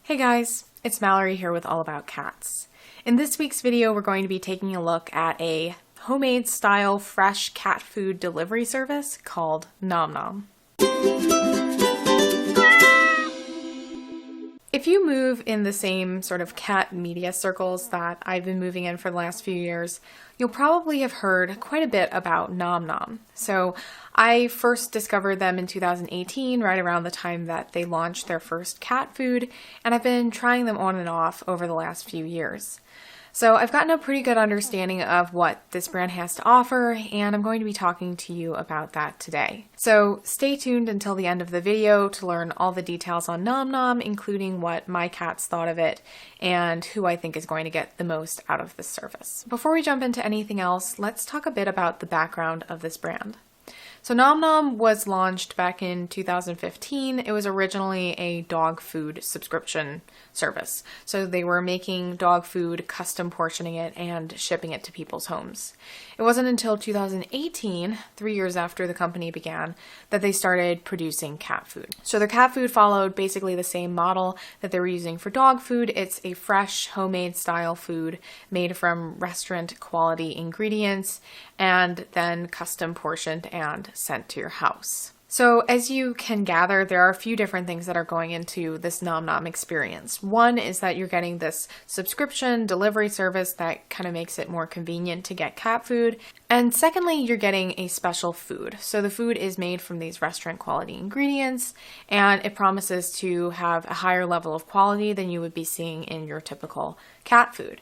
Hey guys, it's Mallory here with All About Cats. In this week's video, we're going to be taking a look at a homemade style fresh cat food delivery service called Nom Nom. If you move in the same sort of cat media circles that I've been moving in for the last few years, you'll probably have heard quite a bit about Nom Nom. So I first discovered them in 2018, right around the time that they launched their first cat food, and I've been trying them on and off over the last few years. So I've gotten a pretty good understanding of what this brand has to offer, and I'm going to be talking to you about that today. So stay tuned until the end of the video to learn all the details on Nom Nom, including what my cats thought of it and who I think is going to get the most out of this service. Before we jump into anything else, let's talk a bit about the background of this brand. So Nom Nom was launched back in 2015. It was originally a dog food subscription service. So they were making dog food, custom portioning it, and shipping it to people's homes. It wasn't until 2018, 3 years after the company began, that they started producing cat food. So their cat food followed basically the same model that they were using for dog food. It's a fresh, homemade style food made from restaurant quality ingredients and then custom portioned and sent to your house. So as you can gather, there are a few different things that are going into this Nom Nom experience. One is that you're getting this subscription delivery service that kind of makes it more convenient to get cat food. And secondly, you're getting a special food. So the food is made from these restaurant quality ingredients, and it promises to have a higher level of quality than you would be seeing in your typical cat food.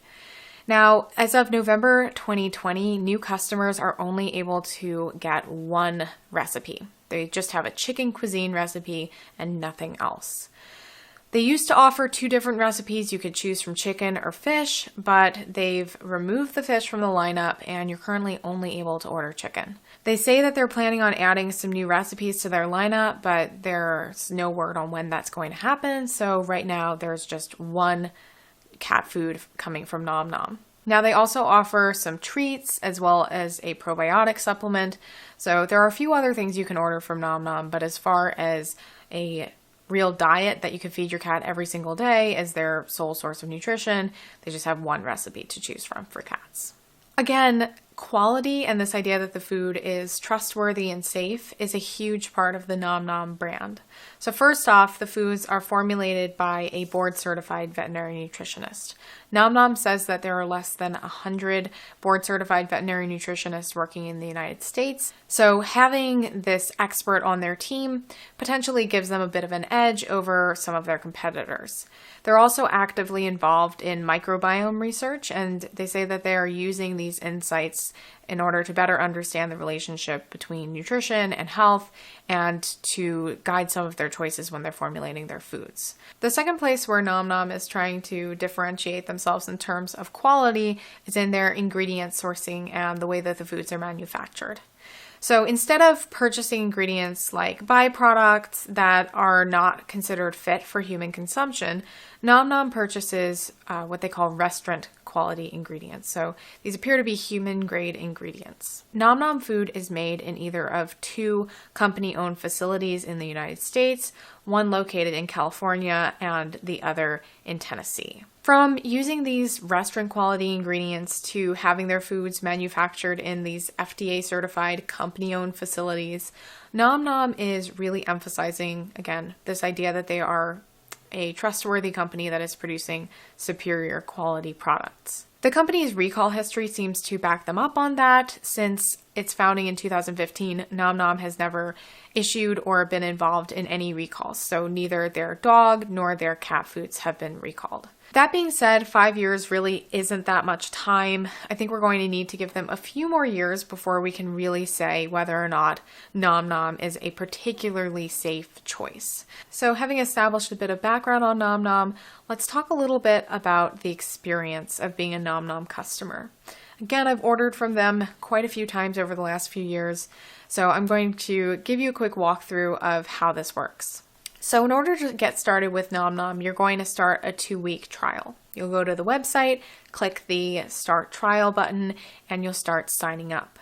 Now, as of November 2020, new customers are only able to get one recipe. They just have a chicken cuisine recipe and nothing else. They used to offer 2 different recipes. You could choose from chicken or fish, but they've removed the fish from the lineup and you're currently only able to order chicken. They say that they're planning on adding some new recipes to their lineup, but there's no word on when that's going to happen. So right now there's just one cat food coming from Nom Nom. Now they also offer some treats as well as a probiotic supplement. So there are a few other things you can order from Nom Nom, but as far as a real diet that you can feed your cat every single day as their sole source of nutrition, they just have one recipe to choose from for cats. Again, quality and this idea that the food is trustworthy and safe is a huge part of the Nom Nom brand. So first off, the foods are formulated by a board-certified veterinary nutritionist. Nom Nom says that there are less than 100 board-certified veterinary nutritionists working in the United States. So having this expert on their team potentially gives them a bit of an edge over some of their competitors. They're also actively involved in microbiome research, and they say that they are using these insights in order to better understand the relationship between nutrition and health and to guide some of their choices when they're formulating their foods. The second place where Nom Nom is trying to differentiate themselves in terms of quality is in their ingredient sourcing and the way that the foods are manufactured. So instead of purchasing ingredients like byproducts that are not considered fit for human consumption, Nom Nom purchases what they call restaurant quality ingredients. So these appear to be human grade ingredients. Nom Nom food is made in either of 2 company-owned facilities in the United States, one located in California and the other in Tennessee. From using these restaurant quality ingredients to having their foods manufactured in these FDA certified company-owned facilities, Nom Nom is really emphasizing, again, this idea that they are a trustworthy company that is producing superior quality products. The company's recall history seems to back them up on that. Since its founding in 2015, Nom Nom has never issued or been involved in any recalls, so neither their dog nor their cat foods have been recalled. That being said, 5 years really isn't that much time. I think we're going to need to give them a few more years before we can really say whether or not Nom Nom is a particularly safe choice. So having established a bit of background on Nom Nom, let's talk a little bit about the experience of being a Nom Nom customer. Again, I've ordered from them quite a few times over the last few years, so I'm going to give you a quick walkthrough of how this works. So in order to get started with Nom Nom, you're going to start a 2-week trial. You'll go to the website, click the Start Trial button, and you'll start signing up.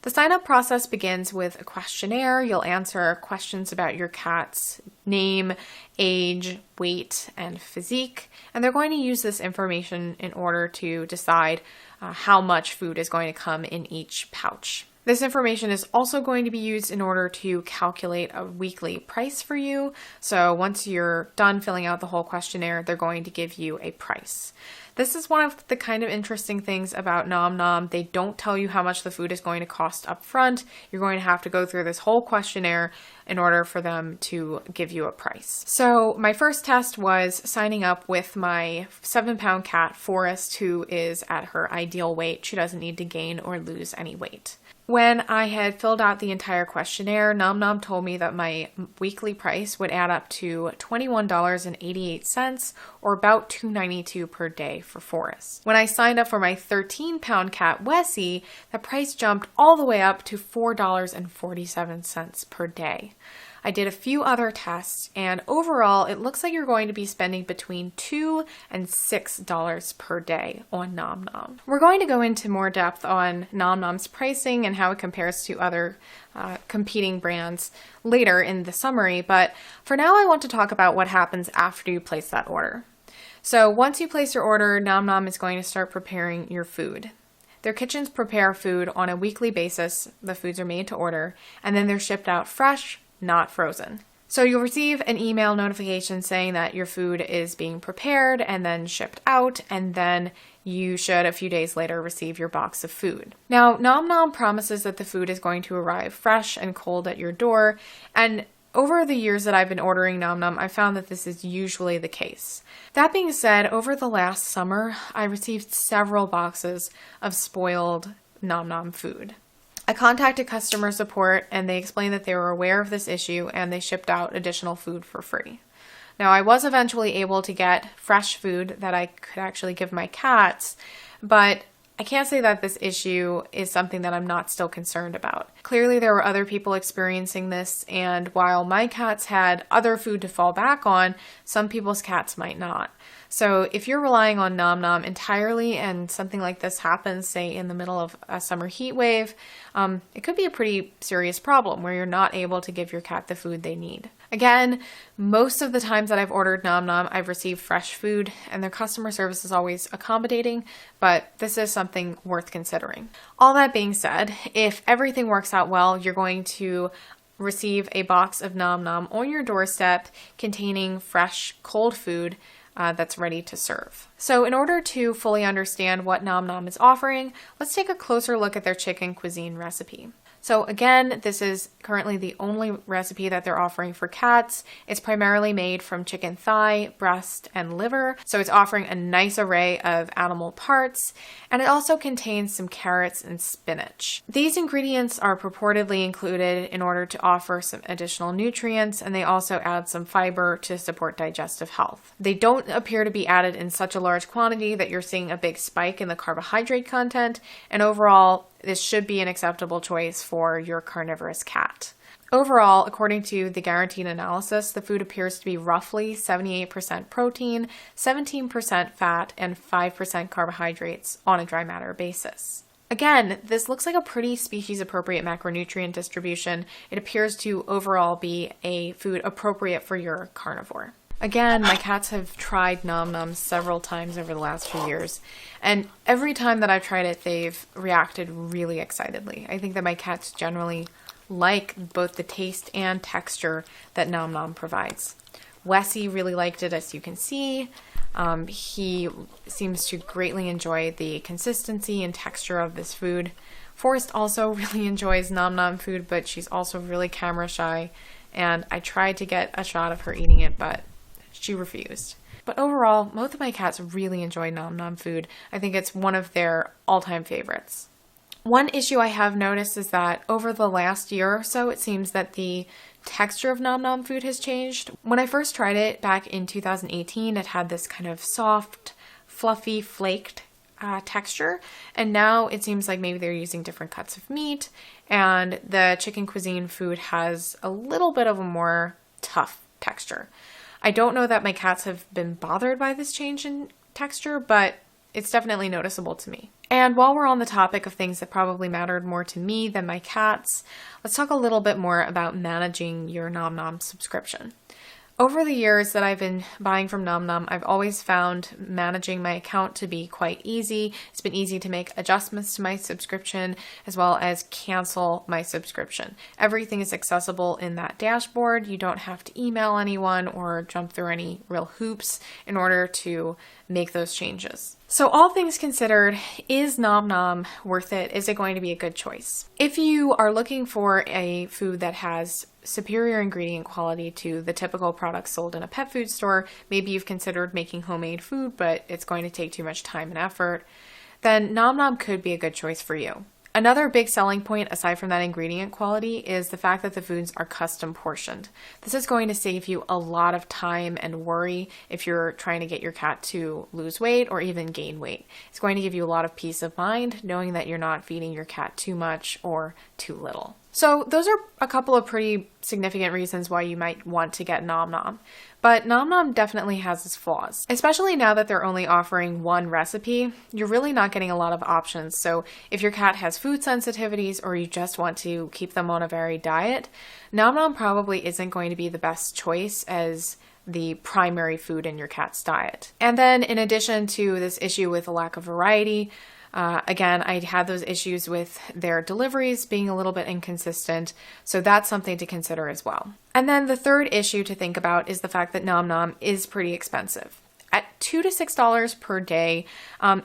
The sign-up process begins with a questionnaire. You'll answer questions about your cat's name, age, weight, and physique, and they're going to use this information in order to decide how much food is going to come in each pouch. This information is also going to be used in order to calculate a weekly price for you. So once you're done filling out the whole questionnaire, they're going to give you a price. This is one of the kind of interesting things about Nom Nom. They don't tell you how much the food is going to cost up front. You're going to have to go through this whole questionnaire in order for them to give you a price. So my first test was signing up with my 7-pound cat, Forrest, who is at her ideal weight. She doesn't need to gain or lose any weight. When I had filled out the entire questionnaire, Nom Nom told me that my weekly price would add up to $21.88, or about $2.92 per day for Forrest. When I signed up for my 13-pound cat, Wessie, the price jumped all the way up to $4.47 per day. I did a few other tests, and overall, it looks like you're going to be spending between $2 and $6 per day on Nom Nom. We're going to go into more depth on Nom Nom's pricing and how it compares to other competing brands later in the summary, but for now, I want to talk about what happens after you place that order. So once you place your order, Nom Nom is going to start preparing your food. Their kitchens prepare food on a weekly basis. The foods are made to order, and then they're shipped out fresh, not frozen. So you'll receive an email notification saying that your food is being prepared and then shipped out, and then you should, a few days later, receive your box of food. Now, Nom Nom promises that the food is going to arrive fresh and cold at your door, and over the years that I've been ordering Nom Nom, I found that this is usually the case. That being said, over the last summer, I received several boxes of spoiled Nom Nom food. I contacted customer support and they explained that they were aware of this issue and they shipped out additional food for free. Now, I was eventually able to get fresh food that I could actually give my cats, but I can't say that this issue is something that I'm not still concerned about. Clearly, there were other people experiencing this, and while my cats had other food to fall back on, some people's cats might not. So if you're relying on Nom Nom entirely and something like this happens, say in the middle of a summer heat wave, it could be a pretty serious problem where you're not able to give your cat the food they need. Again, most of the times that I've ordered Nom Nom, I've received fresh food and their customer service is always accommodating, but this is something worth considering. All that being said, if everything works out well, you're going to receive a box of Nom Nom on your doorstep containing fresh, cold food that's ready to serve. So in order to fully understand what Nom Nom is offering, let's take a closer look at their chicken cuisine recipe. So again, this is currently the only recipe that they're offering for cats. It's primarily made from chicken thigh, breast, and liver. So it's offering a nice array of animal parts, and it also contains some carrots and spinach. These ingredients are purportedly included in order to offer some additional nutrients, and they also add some fiber to support digestive health. They don't appear to be added in such a large quantity that you're seeing a big spike in the carbohydrate content, and overall, this should be an acceptable choice for your carnivorous cat. Overall, according to the guaranteed analysis, the food appears to be roughly 78% protein, 17% fat, and 5% carbohydrates on a dry matter basis. Again, this looks like a pretty species-appropriate macronutrient distribution. It appears to overall be a food appropriate for your carnivore. Again, my cats have tried Nom Nom several times over the last few years, and every time that I've tried it, they've reacted really excitedly. I think that my cats generally like both the taste and texture that Nom Nom provides. Wessie really liked it, as you can see. He seems to greatly enjoy the consistency and texture of this food. Forrest also really enjoys Nom Nom food, but she's also really camera shy, and I tried to get a shot of her eating it, but she refused. But overall, both of my cats really enjoy Nom Nom food. I think it's one of their all-time favorites. One issue I have noticed is that over the last year or so, it seems that the texture of Nom Nom food has changed. When I first tried it back in 2018, it had this kind of soft, fluffy, flaked texture, and now it seems like maybe they're using different cuts of meat, and the chicken cuisine food has a little bit of a more tough texture. I don't know that my cats have been bothered by this change in texture, but it's definitely noticeable to me. And while we're on the topic of things that probably mattered more to me than my cats, let's talk a little bit more about managing your Nom Nom subscription. Over the years that I've been buying from Nom Nom, I've always found managing my account to be quite easy. It's been easy to make adjustments to my subscription as well as cancel my subscription. Everything is accessible in that dashboard. You don't have to email anyone or jump through any real hoops in order to make those changes. So all things considered, is Nom Nom worth it? Is it going to be a good choice? If you are looking for a food that has superior ingredient quality to the typical products sold in a pet food store, maybe you've considered making homemade food, but it's going to take too much time and effort, then Nom Nom could be a good choice for you. Another big selling point, aside from that ingredient quality, is the fact that the foods are custom portioned. This is going to save you a lot of time and worry if you're trying to get your cat to lose weight or even gain weight. It's going to give you a lot of peace of mind knowing that you're not feeding your cat too much or too little. So those are a couple of pretty significant reasons why you might want to get Nom Nom. But Nom Nom definitely has its flaws. Especially now that they're only offering one recipe, you're really not getting a lot of options. So if your cat has food sensitivities or you just want to keep them on a varied diet, Nom Nom probably isn't going to be the best choice as the primary food in your cat's diet. And then in addition to this issue with a lack of variety, again, I had those issues with their deliveries being a little bit inconsistent, so that's something to consider as well. And then the third issue to think about is the fact that Nom Nom is pretty expensive. At $2 to $6 per day,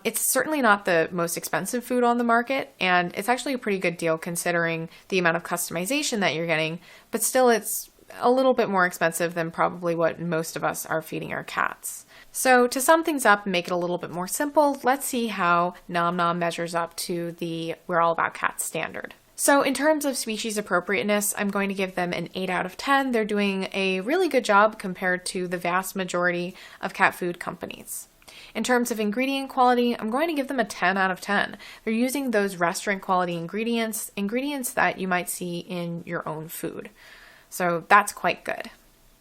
it's certainly not the most expensive food on the market, and it's actually a pretty good deal considering the amount of customization that you're getting, but still it's a little bit more expensive than probably what most of us are feeding our cats. So to sum things up and make it a little bit more simple, let's see how Nom Nom measures up to the We're All About Cats standard. So in terms of species appropriateness, I'm going to give them an 8 out of 10. They're doing a really good job compared to the vast majority of cat food companies. In terms of ingredient quality, I'm going to give them a 10 out of 10. They're using those restaurant quality ingredients that you might see in your own food. So that's quite good.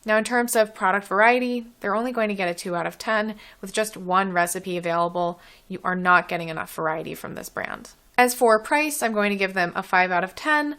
Now in terms of product variety, they're only going to get a 2 out of 10. With just one recipe available, you are not getting enough variety from this brand. As for price, I'm going to give them a 5 out of 10.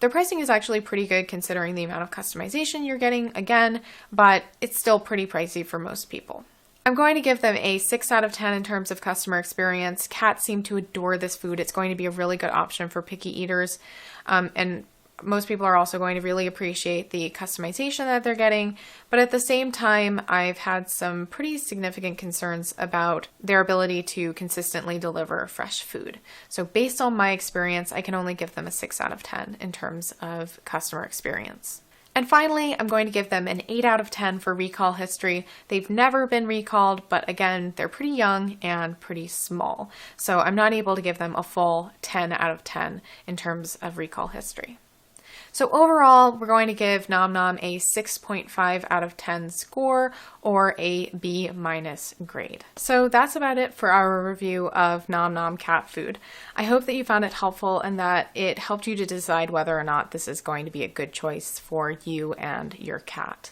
Their pricing is actually pretty good considering the amount of customization you're getting, again, but it's still pretty pricey for most people. I'm going to give them a 6 out of 10 in terms of customer experience. Cats seem to adore this food. It's going to be a really good option for picky eaters, and most people are also going to really appreciate the customization that they're getting, but at the same time, I've had some pretty significant concerns about their ability to consistently deliver fresh food. So based on my experience, I can only give them a 6 out of 10 in terms of customer experience. And finally, I'm going to give them an 8 out of 10 for recall history. They've never been recalled, but again, they're pretty young and pretty small. So I'm not able to give them a full 10 out of 10 in terms of recall history. So overall, we're going to give Nom Nom a 6.5 out of 10 score or a B- grade. So that's about it for our review of Nom Nom cat food. I hope that you found it helpful and that it helped you to decide whether or not this is going to be a good choice for you and your cat.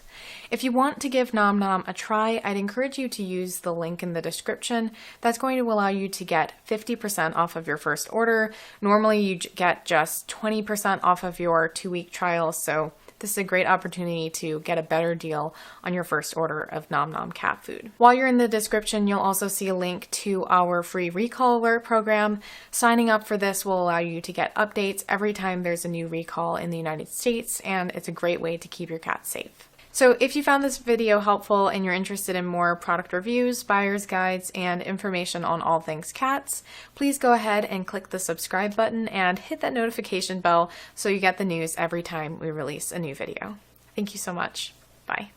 If you want to give Nom Nom a try, I'd encourage you to use the link in the description. That's going to allow you to get 50% off of your first order. Normally you get just 20% off of your 2-week trial, so this is a great opportunity to get a better deal on your first order of Nom Nom cat food. While you're in the description, you'll also see a link to our free recall alert program. Signing up for this will allow you to get updates every time there's a new recall in the United States, and it's a great way to keep your cat safe. So if you found this video helpful and you're interested in more product reviews, buyer's guides, and information on all things cats, please go ahead and click the subscribe button and hit that notification bell so you get the news every time we release a new video. Thank you so much. Bye.